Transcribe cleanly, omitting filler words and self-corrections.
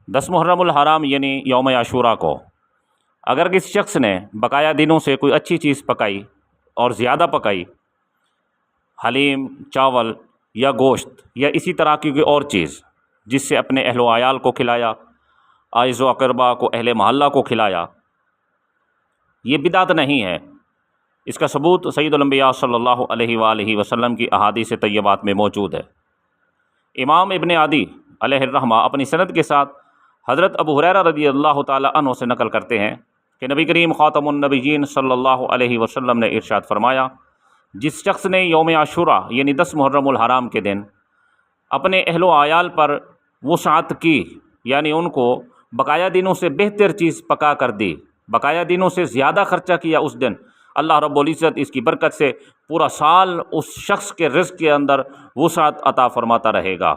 10 محرم الحرام یعنی یوم عاشوراء کو اگر کسی شخص نے بقایا دنوں سے کوئی اچھی چیز پکائی اور زیادہ پکائی، حلیم، چاول یا گوشت یا اسی طرح کی کوئی اور چیز، جس سے اپنے اہل و عیال کو کھلایا، اعز و اقربا کو، اہل محلہ کو کھلایا، یہ بدعت نہیں ہے۔ اس کا ثبوت سید الانبیاء صلی اللہ علیہ وآلہ وسلم کی احادیث طیبات میں موجود ہے۔ امام ابن عدی علیہ الرحمہ اپنی سند کے ساتھ حضرت ابو ہریرہ رضی اللہ تعالی عنہ سے نقل کرتے ہیں کہ نبی کریم خاتم النبیین صلی اللہ علیہ وسلم نے ارشاد فرمایا، جس شخص نے یوم عاشوراء یعنی 10 محرم الحرام کے دن اپنے اہل و عیال پر وسعت کی، یعنی ان کو بقایا دنوں سے بہتر چیز پکا کر دی، بقایا دنوں سے زیادہ خرچہ کیا، اس دن اللہ رب العزت اس کی برکت سے پورا سال اس شخص کے رزق کے اندر وسعت عطا فرماتا رہے گا۔